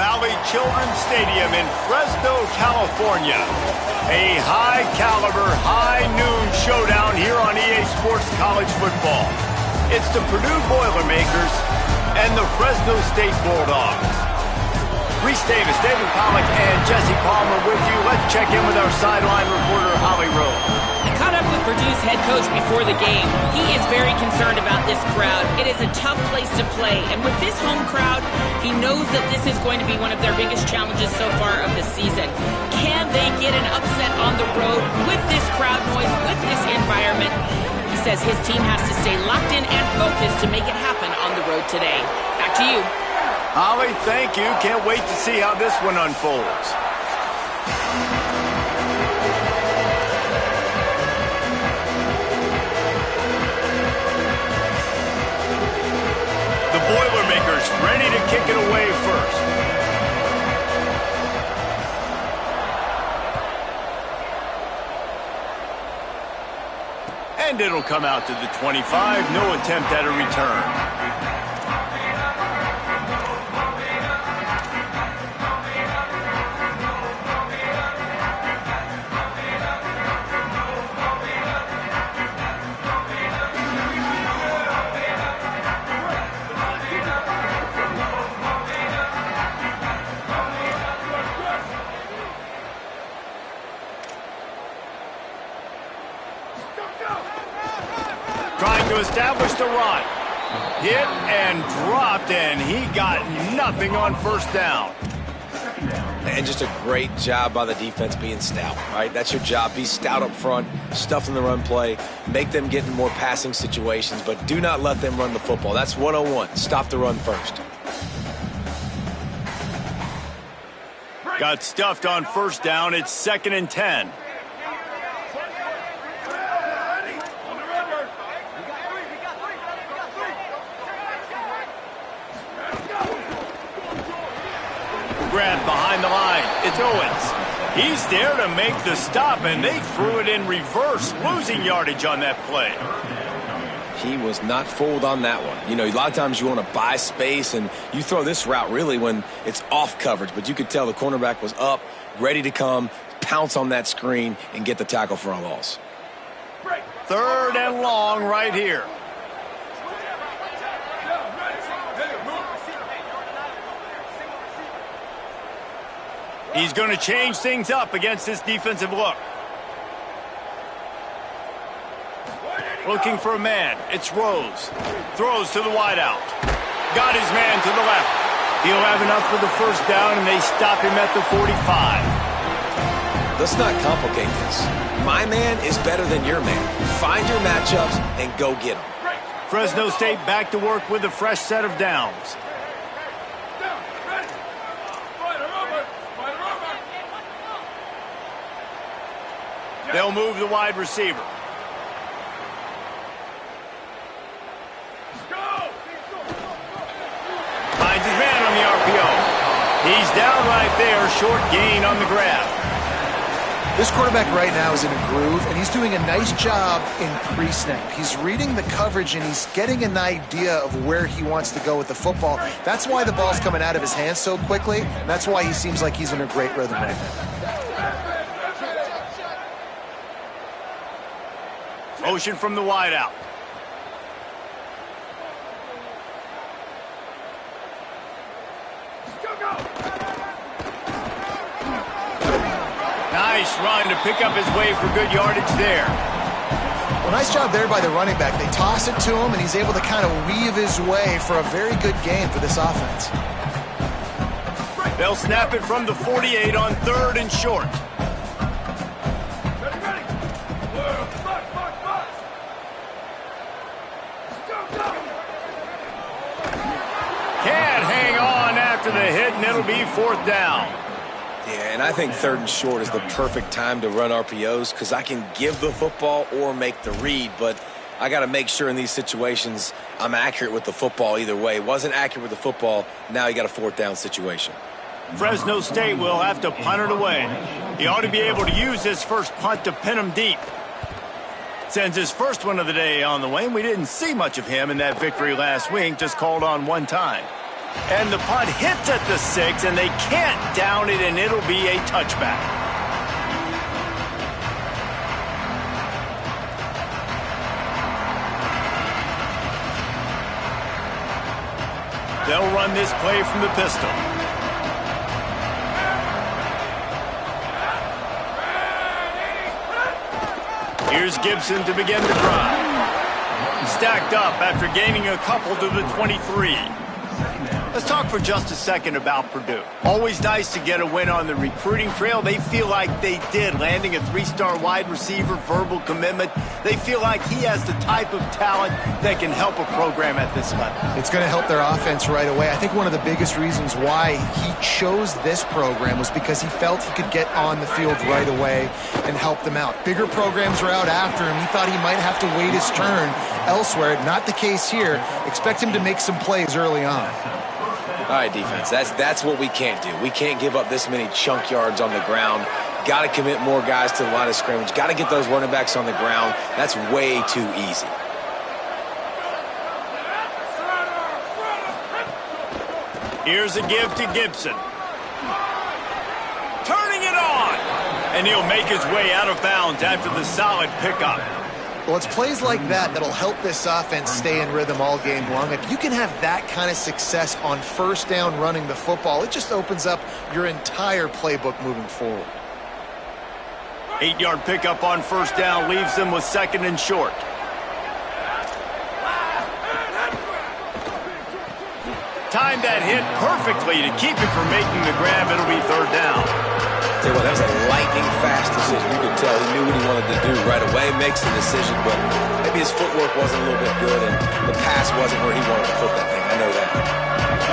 Valley Children's Stadium in Fresno, California. A high-caliber, high-noon showdown here on EA Sports College Football. It's the Purdue Boilermakers and the Fresno State Bulldogs. Reese Davis, David Pollack, and Jesse Palmer with you. Let's check in with our sideline reporter, Holly Rowe. I caught up with Purdue's head coach before the game. He is very concerned about this crowd. It is a tough place to play, and with this home crowd, he knows that this is going to be one of their biggest challenges so far of the season. Can they get an upset on the road with this crowd noise, with this environment? He says his team has to stay locked in and focused to make it happen on the road today. Back to you. Holly, thank you. Can't wait to see how this one unfolds. The Boilermakers ready to kick it away first. And it'll come out to the 25. No attempt at a return. Trying to establish the run. Hit and dropped, and he got nothing on first down. And just a great job by the defense being stout, right? That's your job. Be stout up front, stuff in the run play, make them get in more passing situations, but do not let them run the football. That's 101. Stop the run first. Got stuffed on first down. It's 2nd and 10. Grab behind the line. It's Owens. He's there to make the stop, and they threw it in reverse, losing yardage on that play. He was not fooled on that one. You know, a lot of times you want to buy space, and you throw this route really when it's off coverage, but you could tell the cornerback was up, ready to come, pounce on that screen, and get the tackle for a loss. 3rd and long right here. He's going to change things up against this defensive look. Looking for a man. It's Rose. Throws to the wideout. Got his man to the left. He'll have enough for the first down, and they stop him at the 45. Let's not complicate this. My man is better than your man. Find your matchups and go get them. Fresno State back to work with a fresh set of downs. They'll move the wide receiver. Finds his man on the RPO. He's down right there, short gain on the grab. This quarterback right now is in a groove, and he's doing a nice job in pre-snap. He's reading the coverage, and he's getting an idea of where he wants to go with the football. That's why the ball's coming out of his hands so quickly. That's why he seems like he's in a great rhythm right now. Motion from the wideout. Nice run to pick up his way for good yardage there. Well, nice job there by the running back. They toss it to him, and he's able to kind of weave his way for a very good gain for this offense. They'll snap it from the 48 on 3rd and short. Can't hang on after the hit, and it'll be 4th down. Yeah, and I think 3rd and short is the perfect time to run RPOs because I can give the football or make the read, but I got to make sure in these situations I'm accurate with the football either way. Wasn't accurate with the football, now you got a 4th down situation. Fresno State will have to punt it away. He ought to be able to use this first punt to pin him deep. Sends his first one of the day on the way. We didn't see much of him in that victory last week, just called on one time. And the punt hits at the 6, and they can't down it, and it'll be a touchback. They'll run this play from the pistol. Here's Gibson to begin the drive. Stacked up after gaining a couple to the 23. Let's talk for just a second about Purdue. Always nice to get a win on the recruiting trail. They feel like they did, landing a 3-star wide receiver, verbal commitment. They feel like he has the type of talent that can help a program at this level. It's going to help their offense right away. I think one of the biggest reasons why he chose this program was because he felt he could get on the field right away and help them out. Bigger programs were out after him. He thought he might have to wait his turn elsewhere. Not the case here. Expect him to make some plays early on. All right, defense, that's what we can't do. We can't give up this many chunk yards on the ground. Got to commit more guys to the line of scrimmage. Got to get those running backs on the ground. That's way too easy. Here's a give to Gibson. Turning it on. And he'll make his way out of bounds after the solid pickup. Well, it's plays like that that'll help this offense stay in rhythm all game long. If you can have that kind of success on first down running the football, it just opens up your entire playbook moving forward. 8-yard pickup on first down leaves them with 2nd and short. Timed that hit perfectly to keep it from making the grab. It'll be 3rd down. Tell you what, that was a lightning-fast decision. You could tell he knew what he wanted to do right away, makes the decision, but maybe his footwork wasn't a little bit good, and the pass wasn't where he wanted to put that thing. I know that.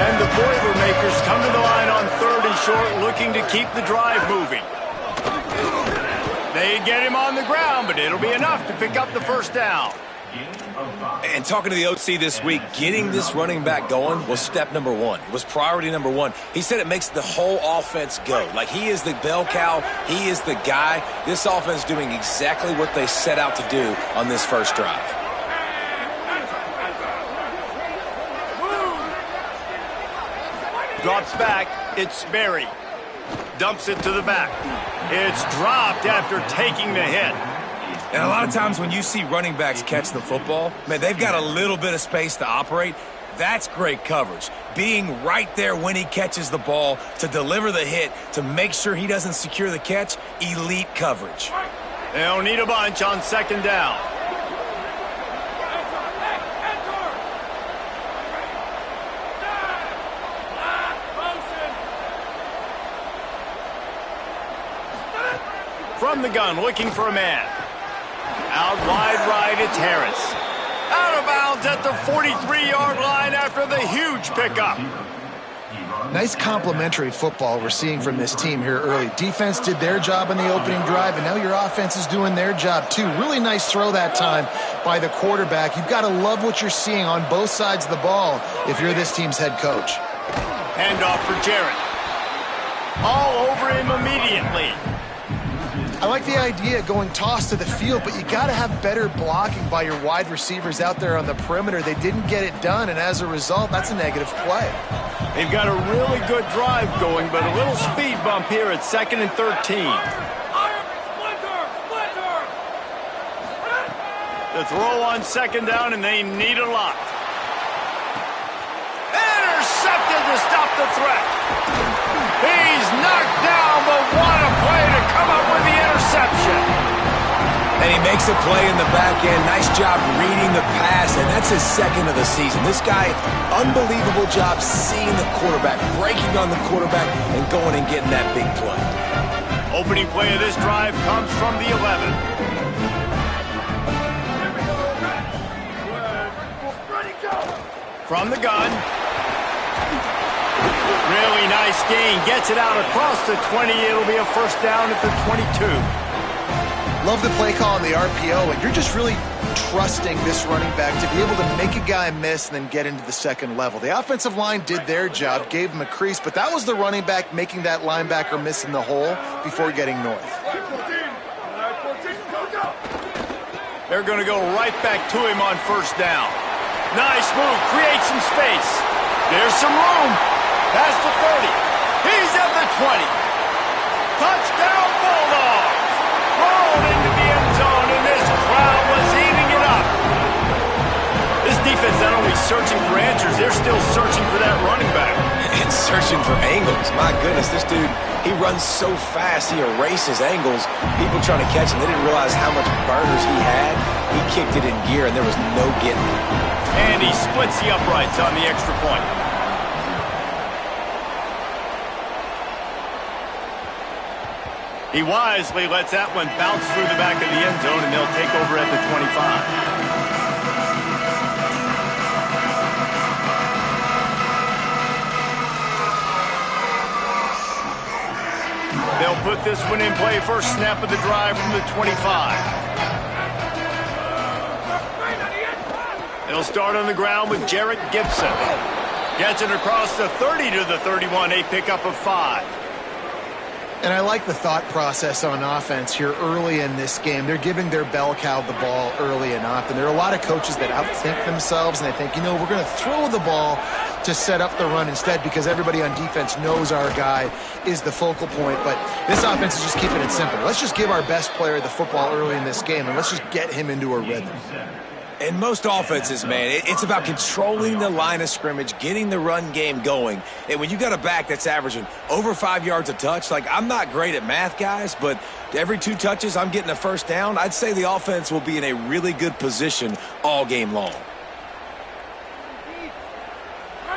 And the Boilermakers come to the line on 3rd and short, looking to keep the drive moving. They get him on the ground, but it'll be enough to pick up the 1st down. And talking to the OC this week, getting this running back going was step number 1. It was priority number 1. He said it makes the whole offense go. Like, he is the bell cow. He is the guy. This offense doing exactly what they set out to do on this first drive. Drops back. It's Sperry. Dumps it to the back. It's dropped after taking the hit. And a lot of times when you see running backs catch the football, man, they've got a little bit of space to operate. That's great coverage. Being right there when he catches the ball to deliver the hit, to make sure he doesn't secure the catch, elite coverage. They'll need a bunch on 2nd down. From the gun, looking for a man. Out wide right, it's Harris. Out of bounds at the 43-yard line after the huge pickup. Nice complimentary football we're seeing from this team here early. Defense did their job in the opening drive, and now your offense is doing their job too. Really nice throw that time by the quarterback. You've got to love what you're seeing on both sides of the ball if you're this team's head coach. Handoff for Jarrett. All over him immediately. I like the idea going toss to the field, but you got to have better blocking by your wide receivers out there on the perimeter. They didn't get it done, and as a result, that's a negative play. They've got a really good drive going, but a little speed bump here at 2nd and 13. The throw on 2nd down, and they need a lot. Intercepted to stop the threat. He's knocked down, but what a play to come up with the interception. And he makes a play in the back end. Nice job reading the pass, and that's his 2nd of the season. This guy, unbelievable job seeing the quarterback, breaking on the quarterback, and going and getting that big play. Opening play of this drive comes from the 11. From the gun. Really nice gain. Gets it out across the 20. It'll be a 1st down at the 22. Love the play call on the RPO, and you're just really trusting this running back to be able to make a guy miss and then get into the 2nd level. The offensive line did their job, gave him a crease, but that was the running back making that linebacker miss in the hole before getting north. They're going to go right back to him on 1st down. Nice move. Create some space. There's some room. Past the 30. He's at the 20. Touchdown Bulldogs. Rolled into the end zone, and this crowd was eating it up. This defense not only searching for answers, they're still searching for that running back. And searching for angles. My goodness, this dude, he runs so fast, he erases angles. People trying to catch him, they didn't realize how much burners he had. He kicked it in gear, and there was no getting it. And he splits the uprights on the extra point. He wisely lets that one bounce through the back of the end zone, and they'll take over at the 25. They'll put this one in play first snap of the drive from the 25. They'll start on the ground with Jarrett Gibson. Gets it across the 30 to the 31, a pickup of 5. And I like the thought process on offense here early in this game. They're giving their bell cow the ball early and often. There are a lot of coaches that outthink themselves, and they think, you know, we're going to throw the ball to set up the run instead because everybody on defense knows our guy is the focal point. But this offense is just keeping it simple. Let's just give our best player the football early in this game, and let's just get him into a rhythm. And most offenses, man, it's about controlling the line of scrimmage, getting the run game going. And when you got a back that's averaging over 5 yards a touch, like, I'm not great at math, guys, but every 2 touches I'm getting a first down, I'd say the offense will be in a really good position all game long.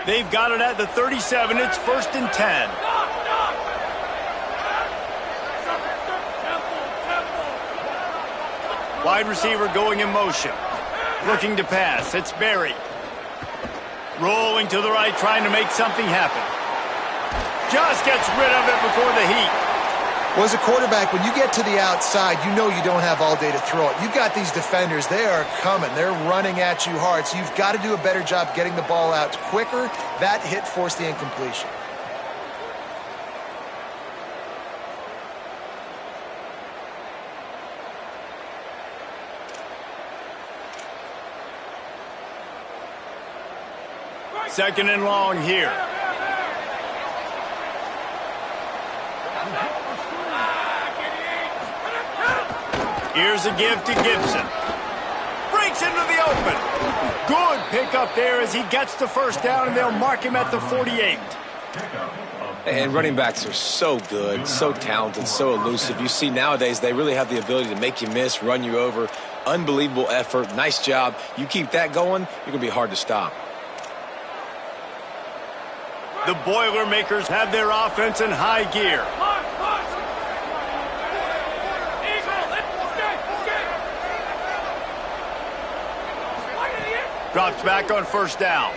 They've got it at the 37. It's 1st and 10. Wide receiver going in motion. Looking to pass. It's Berry. Rolling to the right, trying to make something happen. Just gets rid of it before the heat. Well, as a quarterback, when you get to the outside, you know you don't have all day to throw it. You've got these defenders. They are coming. They're running at you hard. So you've got to do a better job getting the ball out quicker. That hit forced the incompletion. Second and long here. Here's a give to Gibson. Breaks into the open. Good pickup there as he gets the first down, and they'll mark him at the 48. And running backs are so good, so talented, so elusive. You see nowadays they really have the ability to make you miss, run you over. Unbelievable effort. Nice job. You keep that going, you're going to be hard to stop. The Boilermakers have their offense in high gear. Drops back on first down.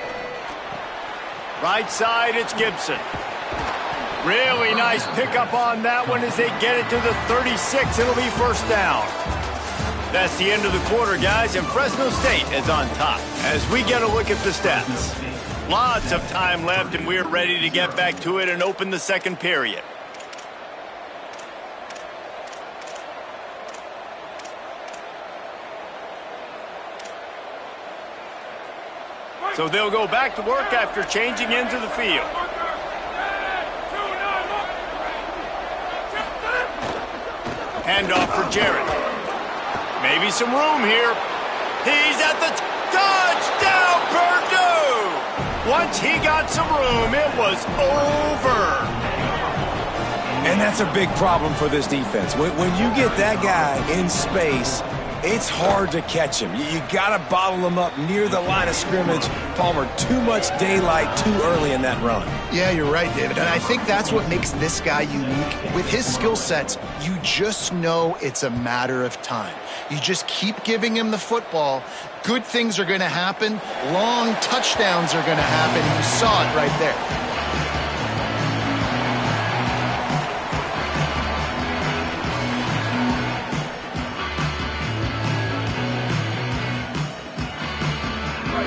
Right side, it's Gibson. Really nice pickup on that one as they get it to the 36. It'll be first down. That's the end of the quarter, guys, and Fresno State is on top. As we get a look at the stats. Lots of time left, and we're ready to get back to it and open the second period. So they'll go back to work after changing into the field. Handoff for Jarrett. Maybe some room here. He's at the touchdown, Purdue! Once he got some room, it was over. And that's a big problem for this defense. When you get that guy in space, it's hard to catch him. You got to bottle him up near the line of scrimmage. Palmer, too much daylight too early in that run. Yeah, you're right, David. And I think that's what makes this guy unique. With his skill sets, you just know it's a matter of time. You just keep giving him the football. Good things are going to happen. Long touchdowns are going to happen. You saw it right there.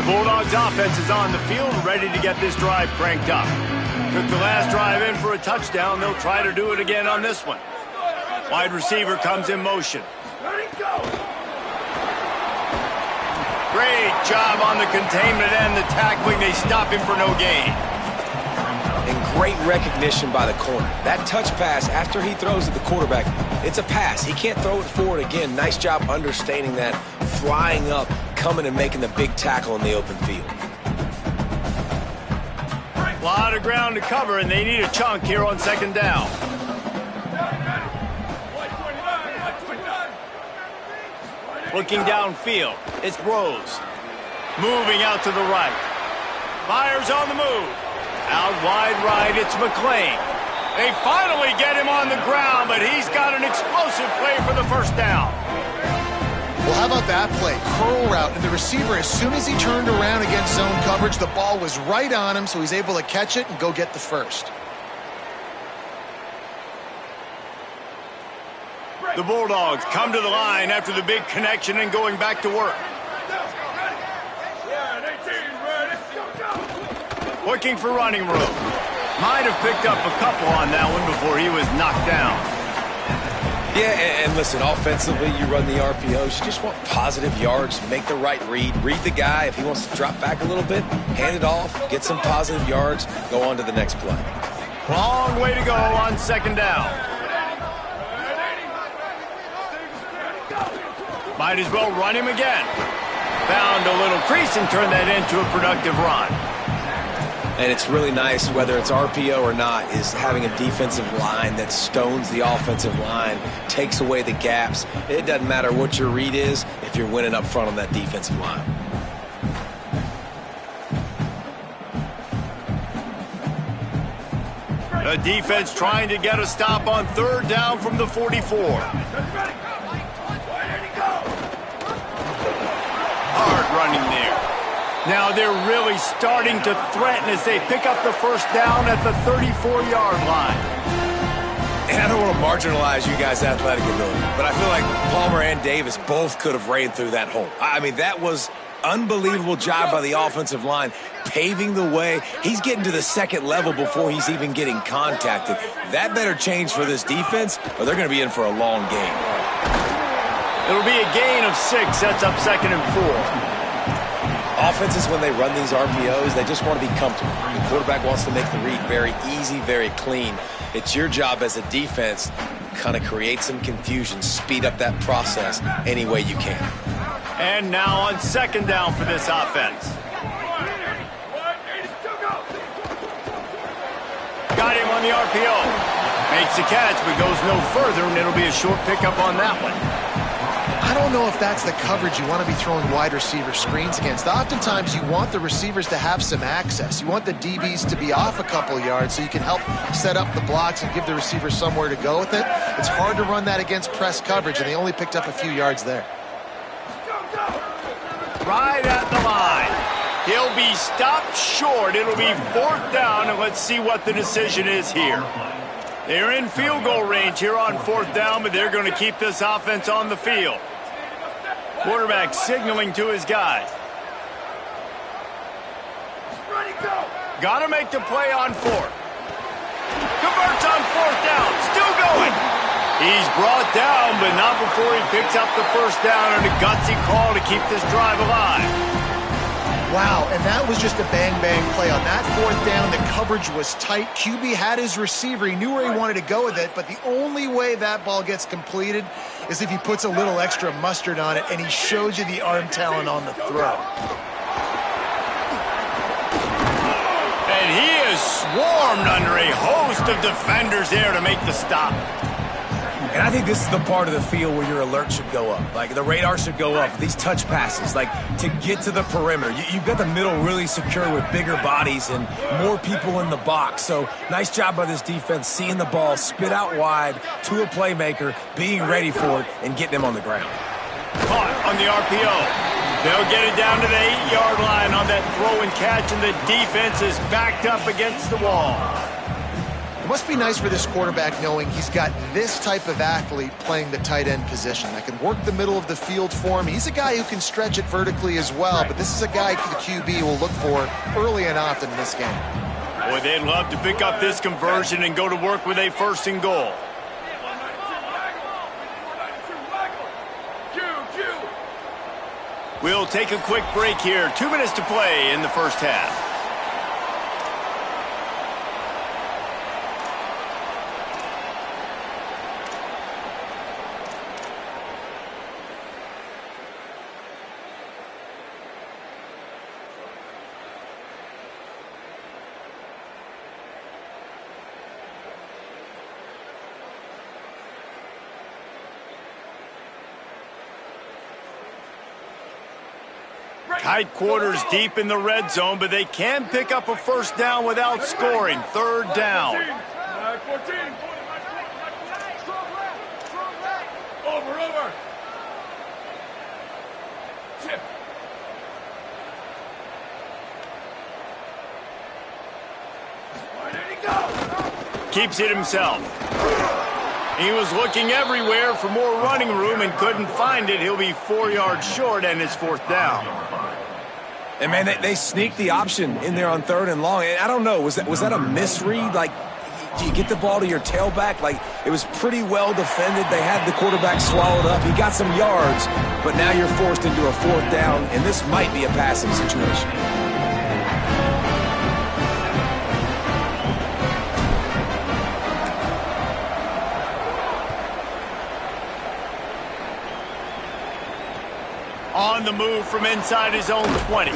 Bulldogs offense is on the field, ready to get this drive cranked up. Took the last drive in for a touchdown. They'll try to do it again on this one. Wide receiver comes in motion. Great job on the containment and the tackling. They stop him for no gain. And great recognition by the corner. That touch pass after he throws at the quarterback, it's a pass. He can't throw it forward again. Nice job understanding that, flying up, coming and making the big tackle in the open field. A lot of ground to cover, and they need a chunk here on second down. Looking downfield, it's Rose. Moving out to the right. Fires on the move. Out wide right, it's McClain. They finally get him on the ground, but he's got an explosive play for the first down. Well, how about that play? Curl route, and the receiver, as soon as he turned around against zone coverage, the ball was right on him, so he's able to catch it and go get the first. The Bulldogs come to the line after the big connection and going back to work. Looking for running room. Might have picked up a couple on that one before he was knocked down. Yeah, and listen, offensively, you run the RPOs. You just want positive yards, make the right read the guy. If he wants to drop back a little bit, hand it off, get some positive yards, go on to the next play. Long way to go on second down. Might as well run him again. Found a little crease and turned that into a productive run. And it's really nice, whether it's RPO or not, is having a defensive line that stones the offensive line, takes away the gaps. It doesn't matter what your read is if you're winning up front on that defensive line. The defense trying to get a stop on third down from the 44. Hard running there. Now they're really starting to threaten as they pick up the first down at the 34-yard line. And I don't want to marginalize you guys' athletic ability, but I feel like Palmer and Davis both could have ran through that hole. I mean, that was unbelievable job by the offensive line, paving the way. He's getting to the second level before he's even getting contacted. That better change for this defense, or they're going to be in for a long game. It'll be a gain of 6, sets up 2nd and 4. Offenses, when they run these RPOs, they just want to be comfortable. The quarterback wants to make the read very easy, very clean. It's your job as a defense to kind of create some confusion, speed up that process any way you can. And now on second down for this offense. Got him on the RPO. Makes the catch, but goes no further, and it'll be a short pickup on that one. I don't know if that's the coverage you want to be throwing wide receiver screens against. Oftentimes, you want the receivers to have some access. You want the DBs to be off a couple yards so you can help set up the blocks and give the receiver somewhere to go with it. It's hard to run that against press coverage, and they only picked up a few yards there. Right at the line. He'll be stopped short. It'll be 4th down, and let's see what the decision is here. They're in field goal range here on 4th down, but they're going to keep this offense on the field. Quarterback signaling to his guys. Got to make the play on 4th. Converts on 4th down. Still going. He's brought down, but not before he picks up the first down and a gutsy call to keep this drive alive. Wow, and that was just a bang-bang play. On that 4th down, the coverage was tight. QB had his receiver. He knew where he wanted to go with it, but the only way that ball gets completed is if he puts a little extra mustard on it, and he shows you the arm talent on the throw. And he is swarmed under a host of defenders there to make the stop. And I think this is the part of the field where your alert should go up. Like, the radar should go up. These touch passes, like, to get to the perimeter. You've got the middle really secure with bigger bodies and more people in the box. So, nice job by this defense, seeing the ball spit out wide to a playmaker, being ready for it, and getting him on the ground. Caught on the RPO. They'll get it down to the 8-yard line on that throw and catch, and the defense is backed up against the wall. It must be nice for this quarterback knowing he's got this type of athlete playing the tight end position that can work the middle of the field for him. He's a guy who can stretch it vertically as well, but this is a guy the QB will look for early and often in this game. Boy, they'd love to pick up this conversion and go to work with a 1st and goal. We'll take a quick break here. 2 minutes to play in the first half. Tight quarters deep in the red zone, but they can pick up a first down without scoring. Third down. Over. Where did he go? Keeps it himself. He was looking everywhere for more running room and couldn't find it. He'll be 4 yards short, and it's fourth down. And, man, they sneaked the option in there on 3rd and long. And I don't know, was that a misread? Like, do you get the ball to your tailback? Like, it was pretty well defended. They had the quarterback swallowed up. He got some yards, but now you're forced into a fourth down, and this might be a passing situation. On the move from inside his own 20.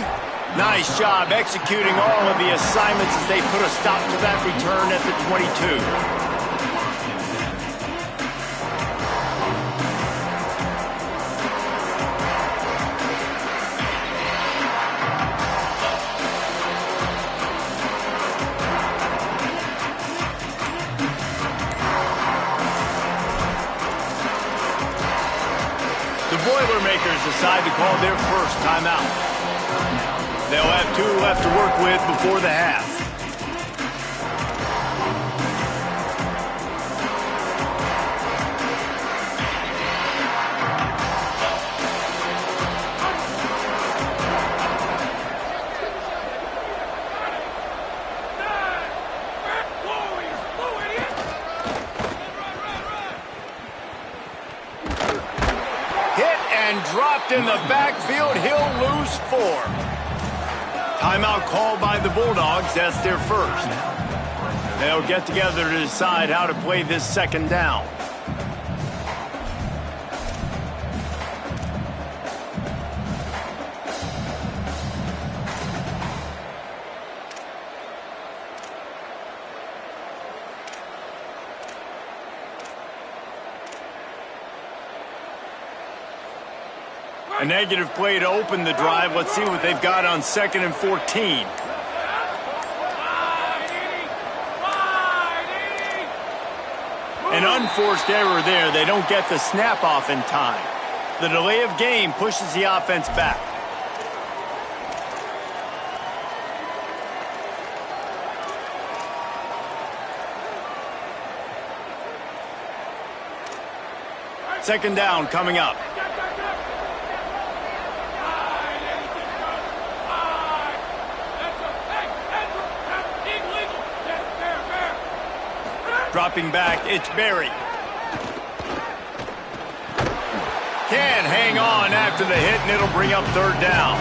Nice job executing all of the assignments as they put a stop to that return at the 22. Boilermakers decide to call their first timeout. They'll have 2 left to work with before the half. Dropped in the backfield, he'll lose 4. Timeout called by the Bulldogs. That's their first. They'll get together to decide how to play this second down. A negative play to open the drive. Let's see what they've got on 2nd and 14. An unforced error there. They don't get the snap off in time. The delay of game pushes the offense back. Second down coming up. Dropping back, it's Berry. Can hang on after the hit, and it'll bring up third down.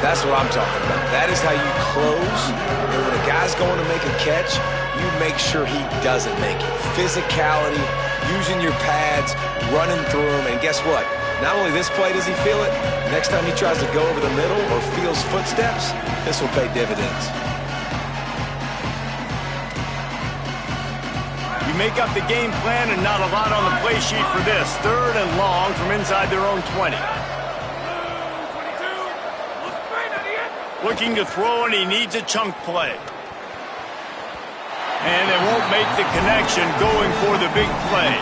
That's what I'm talking about. That is how you close. And when a guy's going to make a catch, you make sure he doesn't make it. Physicality, using your pads, running through them. And guess what? Not only this play does he feel it, next time he tries to go over the middle or feels footsteps, this will pay dividends. Make up the game plan and not a lot on the play sheet for this. 3rd and long from inside their own 20. Looking to throw, and he needs a chunk play. And they won't make the connection going for the big play.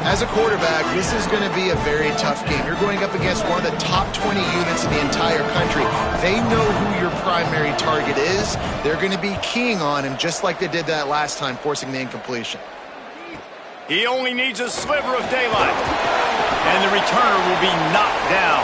As a quarterback, this is going to be a very tough game. You're going up against one of the top 20 units in the entire country. They know who your primary target is. They're going to be keying on him just like they did that last time, forcing the incompletion. He only needs a sliver of daylight. And the returner will be knocked down.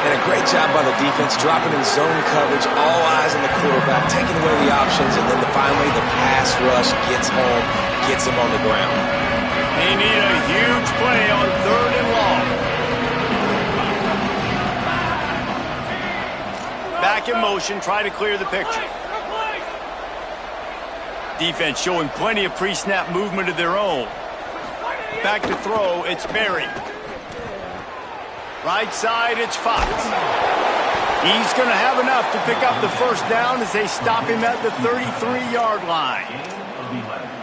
And a great job by the defense, dropping in zone coverage, all eyes on the quarterback, taking away the options, and then finally the pass rush gets home, gets him on the ground. They need a huge play on 3rd and long. Back in motion, try to clear the picture. Defense showing plenty of pre-snap movement of their own. Back to throw, it's Berry. Right side, it's Fox. He's going to have enough to pick up the first down as they stop him at the 33-yard line.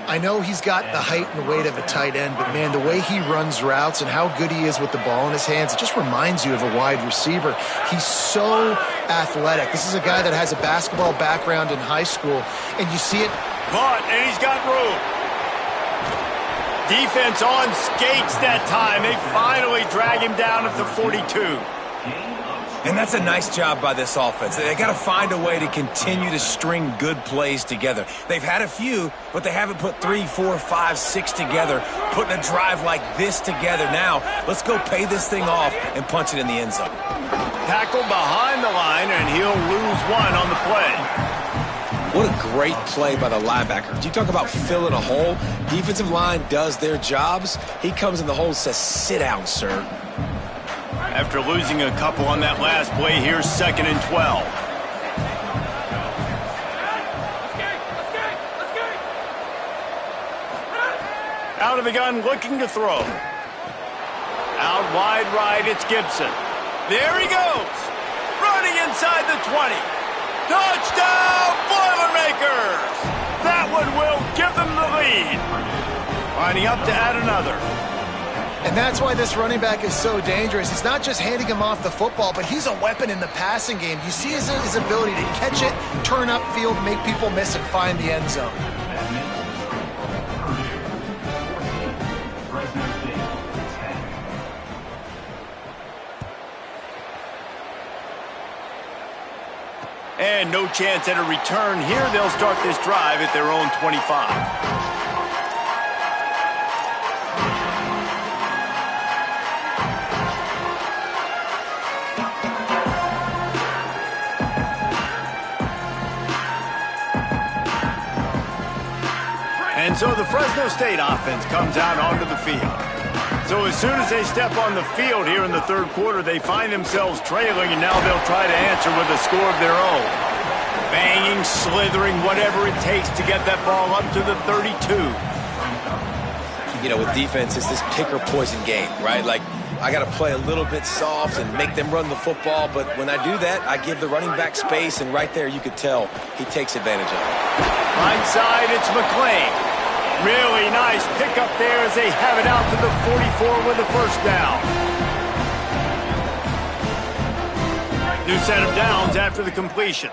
I know he's got the height and weight of a tight end, but, man, the way he runs routes and how good he is with the ball in his hands, it just reminds you of a wide receiver. He's so athletic. This is a guy that has a basketball background in high school, and you see it. Caught, and he's got room. Defense on skates that time. They finally drag him down at the 42. And that's a nice job by this offense. They got to find a way to continue to string good plays together. They've had a few, but they haven't put 3, 4, 5, 6 together, putting a drive like this together. Now, let's go pay this thing off and punch it in the end zone. Tackle behind the line, and he'll lose one on the play. What a great play by the linebacker. You talk about filling a hole. Defensive line does their jobs. He comes in the hole and says, sit down, sir. After losing a couple on that last play, here's 2nd and 12. Out of the gun, looking to throw. Out wide right, it's Gibson. There he goes. Running inside the 20. Touchdown, Boilermakers! That one will give them the lead. Lining up to add another. And that's why this running back is so dangerous. It's not just handing him off the football, but he's a weapon in the passing game. You see his ability to catch it, turn upfield, make people miss, and find the end zone. And no chance at a return here. They'll start this drive at their own 25. And so the Fresno State offense comes out onto the field. So as soon as they step on the field here in the 3rd quarter, they find themselves trailing, and now they'll try to answer with a score of their own. Banging, slithering, whatever it takes to get that ball up to the 32. You know, with defense, it's this pick or poison game, right? Like, I got to play a little bit soft and make them run the football, but when I do that, I give the running back space, and right there you could tell he takes advantage of it. Right side, it's McClain. Really nice pickup there as they have it out to the 44 with the first down. New set of downs after the completion.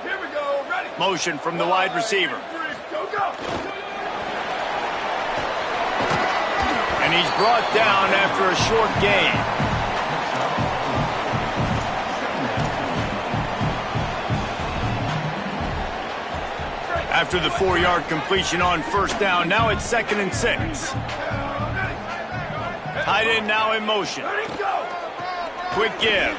Here we go. Ready. Motion from the wide receiver. Go, go. And he's brought down after a short gain. After the 4-yard completion on first down, now it's 2nd and 6. Tight end now in motion. Quick give.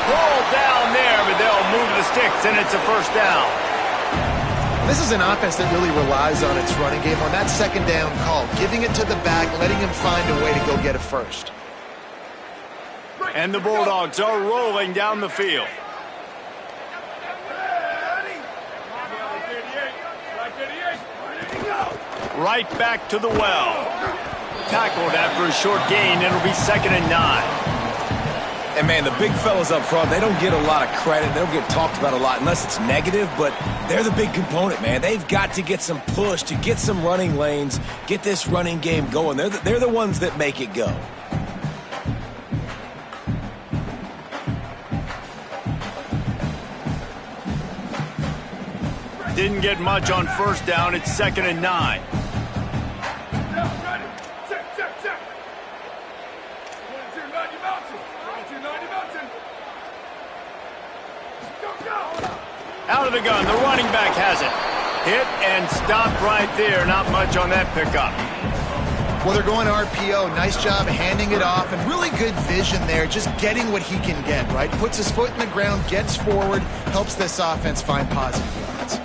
Pulled down there, but they'll move the sticks, and it's a first down. This is an offense that really relies on its running game, on that 2nd down call, giving it to the back, letting him find a way to go get it first. And the Bulldogs are rolling down the field. Right back to the well. Tackled after a short gain. It'll be 2nd and 9. And, man, the big fellas up front, they don't get a lot of credit. They don't get talked about a lot unless it's negative, but they're the big component, man. They've got to get some push to get some running lanes, get this running game going. They're the ones that make it go. Didn't get much on first down. It's 2nd and 9. Out of the gun, the running back has it. Hit and stopped right there. Not much on that pickup. Well, they're going RPO. Nice job handing it off, and really good vision there, just getting what he can get, right? Puts his foot in the ground, gets forward, helps this offense find positive yards.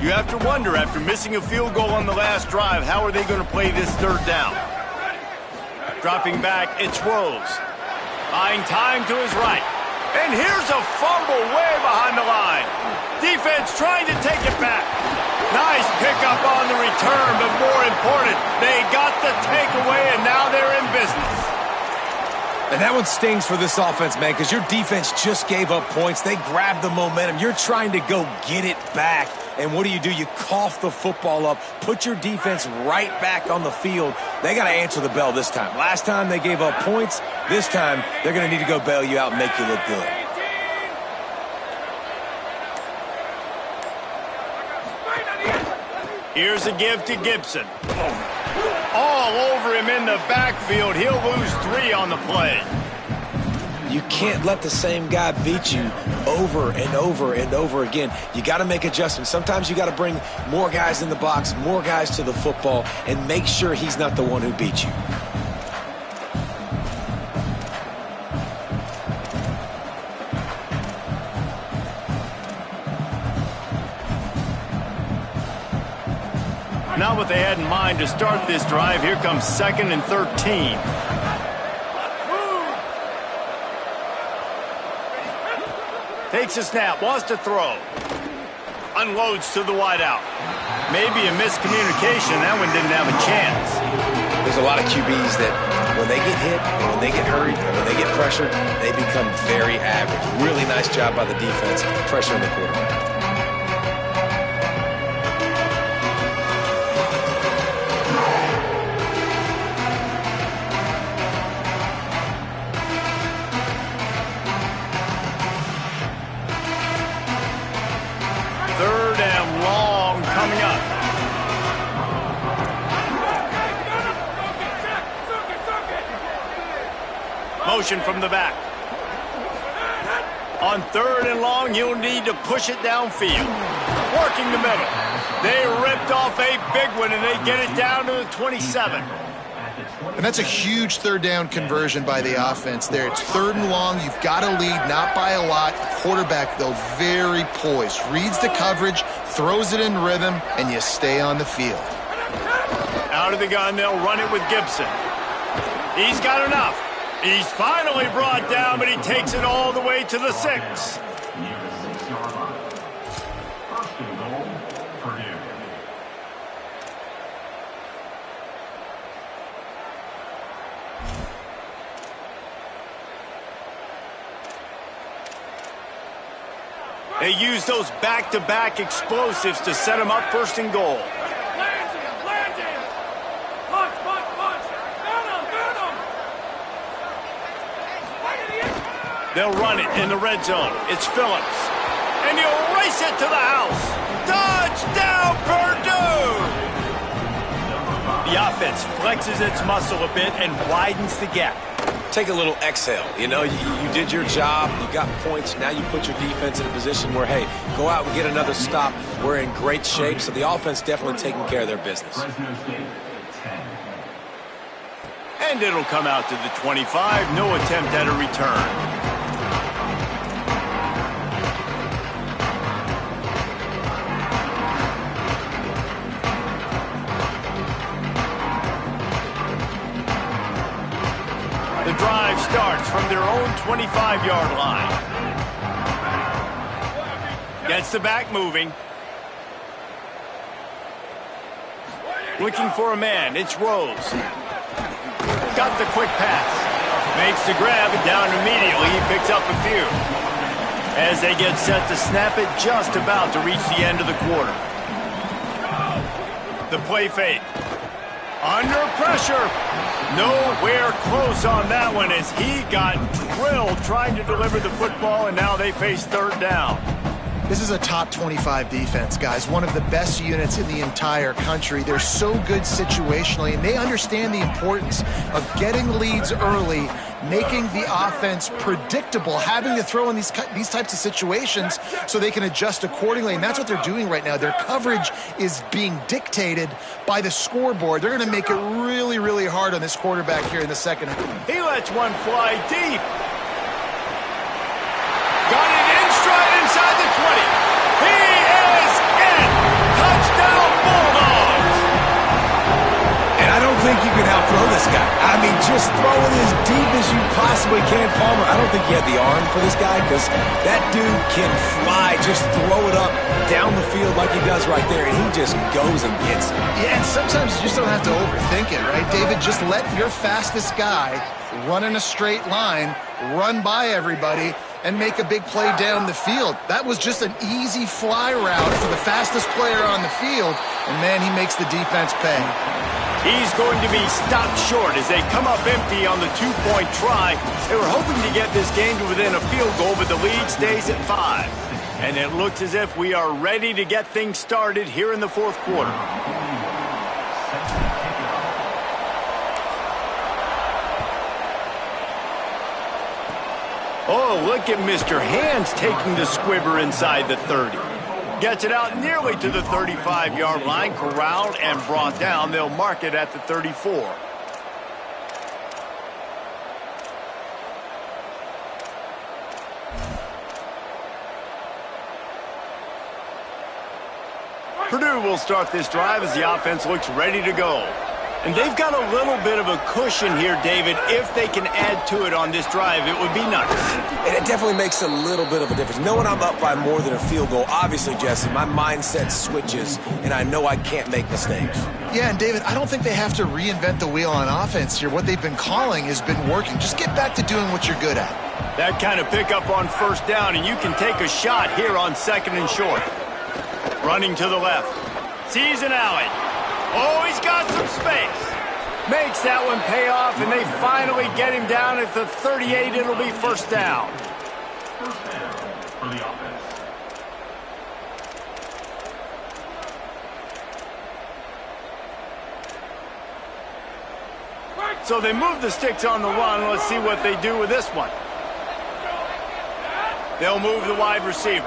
You have to wonder, after missing a field goal on the last drive, how are they going to play this third down? Dropping back, it's Rose. Buying time to his right. And here's a fumble way behind the line. Defense trying to take it back. Nice pickup on the return, but more important, they got the takeaway, and now they're in business. And that one stings for this offense, man, because your defense just gave up points. They grabbed the momentum. You're trying to go get it back. And what do? You cough the football up, put your defense right back on the field. They got to answer the bell this time. Last time they gave up points. This time they're going to need to go bail you out and make you look good. Here's a give to Gibson. All over him in the backfield. He'll lose 3 on the play. You can't let the same guy beat you over and over and over again. You got to make adjustments. Sometimes you got to bring more guys in the box, more guys to the football, and make sure he's not the one who beats you. Not what they had in mind to start this drive. Here comes 2nd and 13. Takes a snap, wants to throw. Unloads to the wideout. Maybe a miscommunication. That one didn't have a chance. There's a lot of QBs that when they get hit, and when they get hurried, and when they get pressured, they become very average. Really nice job by the defense, pressuring the quarterback. Motion from the back. On 3rd and long, you'll need to push it downfield. Working the middle. They ripped off a big one, and they get it down to the 27. And that's a huge third down conversion by the offense there. It's 3rd and long. You've got to lead, not by a lot. Quarterback, though, very poised. Reads the coverage, throws it in rhythm, and you stay on the field. Out of the gun, they'll run it with Gibson. He's got enough. He's finally brought down, but he takes it all the way to the 6. They use those back-to-back explosives to set him up 1st and goal. They'll run it in the red zone. It's Phillips. And he'll race it to the house. Touchdown, Purdue! The offense flexes its muscle a bit and widens the gap. Take a little exhale. You know, you did your job. You got points. Now you put your defense in a position where, hey, go out and get another stop. We're in great shape. So the offense definitely taking care of their business. And it'll come out to the 25. No attempt at a return. The drive starts from their own 25-yard line. Gets the back moving. Looking for a man. It's Rose. Got the quick pass. Makes the grab and down immediately. He picks up a few. As they get set to snap it, just about to reach the end of the quarter. The play fake. Under pressure. Nowhere close on that one as he got drilled trying to deliver the football, and now they face 3rd down. This is a top 25 defense, guys. One of the best units in the entire country. They're so good situationally, and they understand the importance of getting leads early, making the offense predictable, having to throw in these types of situations so they can adjust accordingly. And that's what they're doing right now. Their coverage is being dictated by the scoreboard. They're going to make it really, really hard on this quarterback here in the second half. He lets one fly deep. Got it in stride inside the 20. He is in. Touchdown Bulldogs. And I don't think you can out-throw this guy. I mean, just throw it as deep as you possibly can, Palmer. I don't think you have the arm for this guy because that dude can fly. Just throw it up down the field like he does right there, and he just goes and gets it. Yeah, and sometimes you just don't have to overthink it, right, David? Just let your fastest guy run in a straight line, run by everybody, and make a big play down the field. That was just an easy fly route for the fastest player on the field, and man, he makes the defense pay. He's going to be stopped short as they come up empty on the two-point try. They were hoping to get this game to within a field goal, but the lead stays at 5. And it looks as if we are ready to get things started here in the fourth quarter. Oh, look at Mr. Hands taking the squibber inside the 30. Gets it out nearly to the 35-yard line, corralled and brought down. They'll mark it at the 34. Purdue will start this drive as the offense looks ready to go. And they've got a little bit of a cushion here, David. If they can add to it on this drive, it would be nice. And it definitely makes a little bit of a difference. Knowing I'm up by more than a field goal, obviously, Jesse, my mindset switches, and I know I can't make mistakes. Yeah, and David, I don't think they have to reinvent the wheel on offense here. What they've been calling has been working. Just get back to doing what you're good at. That kind of pickup on first down, and you can take a shot here on second and short. Running to the left. Sees an alley. Oh, he's got some space. Makes that one pay off, and they finally get him down at the 38. It'll be first down. First down for the offense. So they move the sticks on the run. Let's see what they do with this one. They'll move the wide receiver.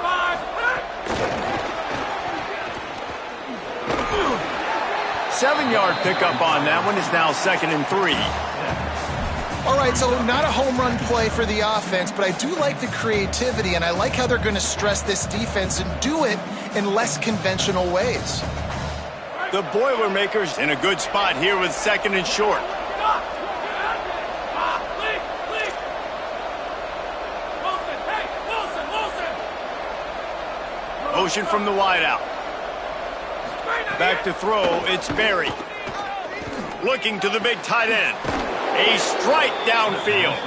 7-yard pickup on that one. Is now second and 3. All right, so not a home run play for the offense, but I do like the creativity, and I like how they're going to stress this defense and do it in less conventional ways. The Boilermakers in a good spot here with second and short. Motion from the wideout. Back to throw, it's Berry. Looking to the big tight end. A strike downfield.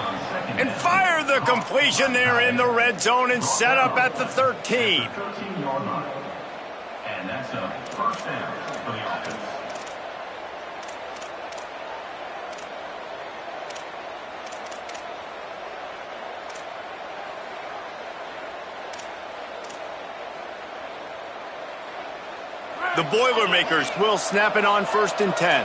And fire the completion there in the red zone and set up at the 13. 13-yard line. And that's a first down for the offense. The Boilermakers will snap it on first and 10.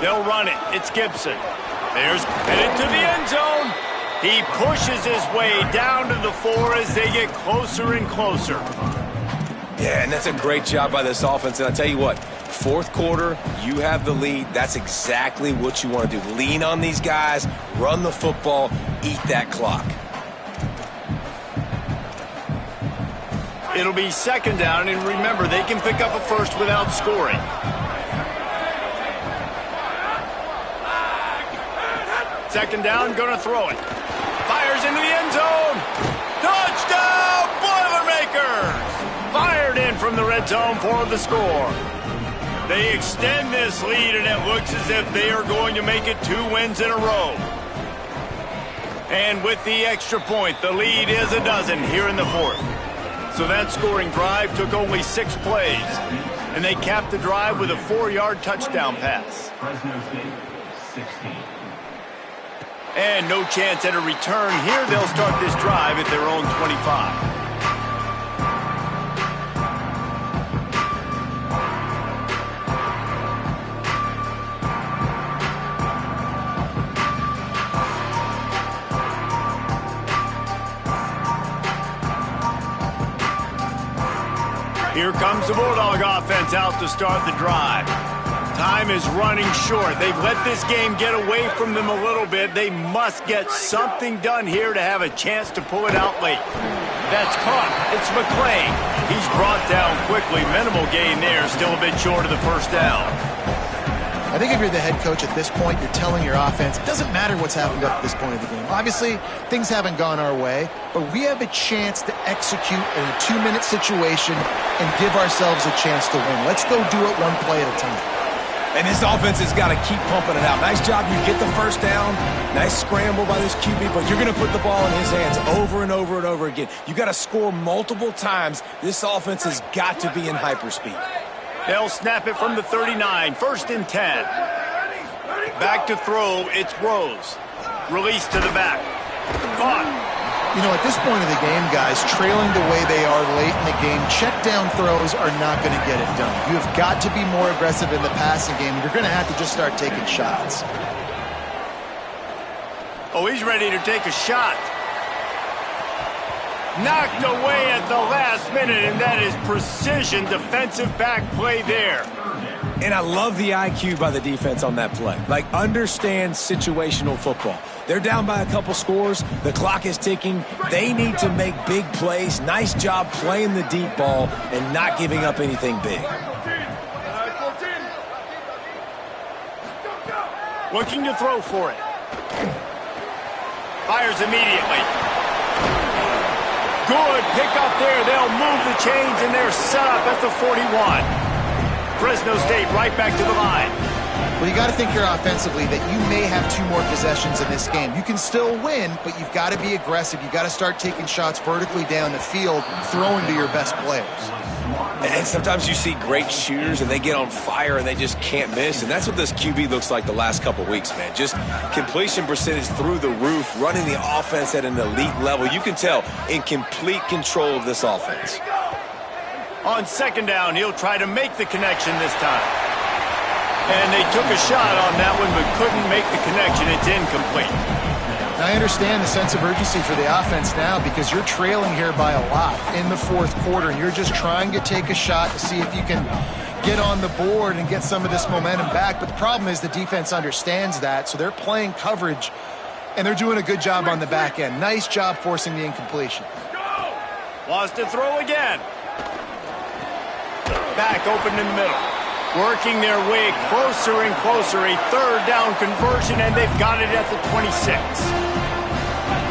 They'll run it. It's Gibson. There's headed to the end zone. He pushes his way down to the 4 as they get closer and closer. Yeah, and that's a great job by this offense. And I'll tell you what, fourth quarter, you have the lead. That's exactly what you want to do. Lean on these guys, run the football, eat that clock. It'll be second down, and remember, they can pick up a first without scoring. Second down, gonna throw it. Fires into the end zone. Touchdown, Boilermakers! Fired in from the red zone for the score. They extend this lead, and it looks as if they are going to make it 2 wins in a row. And with the extra point, the lead is a dozen here in the fourth. So that scoring drive took only 6 plays, and they capped the drive with a 4-yard touchdown pass. Fresno State, 16. And no chance at a return here. They'll start this drive at their own 25. Here comes the Bulldog offense out to start the drive. Time is running short. They've let this game get away from them a little bit. They must get something done here to have a chance to pull it out late. That's caught. It's McClain. He's brought down quickly. Minimal gain there. Still a bit short of the first down. I think if you're the head coach at this point, you're telling your offense, it doesn't matter what's happened up to this point of the game. Obviously, things haven't gone our way, but we have a chance to execute in a 2-minute situation and give ourselves a chance to win. Let's go do it one play at a time. And this offense has got to keep pumping it out. Nice job. You get the first down. Nice scramble by this QB, but you're going to put the ball in his hands over and over and over again. You got to score multiple times. This offense has got to be in hyperspeed. They'll snap it from the 39. 1st and 10. Back to throw. It's Rose. Release to the back. Caught. You know, at this point of the game, guys, trailing the way they are late in the game, check down throws are not going to get it done. You have got to be more aggressive in the passing game. You're going to have to just start taking shots. Oh, he's ready to take a shot. Knocked away at the last minute, and that is precision defensive back play there. And I love the IQ by the defense on that play. Like, understand situational football. They're down by a couple scores. The clock is ticking. They need to make big plays. Nice job playing the deep ball and not giving up anything big. Looking to throw for it. Fires immediately. Good pick up there. They'll move the chains, and they're set up at the 41. Fresno State right back to the line. Well, you got to think here offensively that you may have 2 more possessions in this game. You can still win, but you've got to be aggressive. You've got to start taking shots vertically down the field, throwing to your best players. And sometimes you see great shooters, and they get on fire, and they just can't miss. And that's what this QB looks like the last couple weeks, man. Just completion percentage through the roof, running the offense at an elite level. You can tell in complete control of this offense. On 2nd down, he'll try to make the connection this time. And they took a shot on that one, but couldn't make the connection. It's incomplete. Now, I understand the sense of urgency for the offense now because you're trailing here by a lot in the 4th quarter, and you're just trying to take a shot to see if you can get on the board and get some of this momentum back. But the problem is the defense understands that, so they're playing coverage, and they're doing a good job on the back end. Nice job forcing the incompletion. Wants to throw again. Back open in the middle. Working their way closer and closer. A 3rd down conversion, and they've got it at the 26.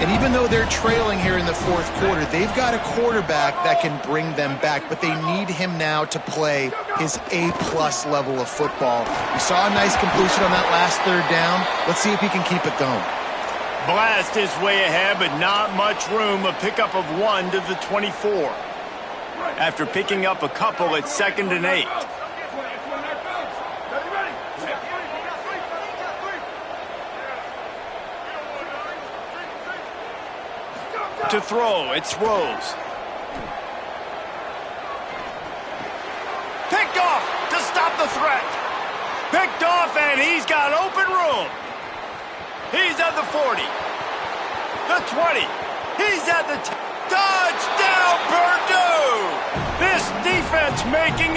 And even though they're trailing here in the 4th quarter, they've got a quarterback that can bring them back, but they need him now to play his A-plus level of football. We saw a nice completion on that last 3rd down. Let's see if he can keep it going. Blast his way ahead, but not much room. A pickup of 1 to the 24. After picking up a couple, it's 2nd and 8. To throw, it's Rose. Picked off to stop the threat. Picked off, and he's got open room. He's at the 40. The 20. He's at the touchdown, Purdue! This defense making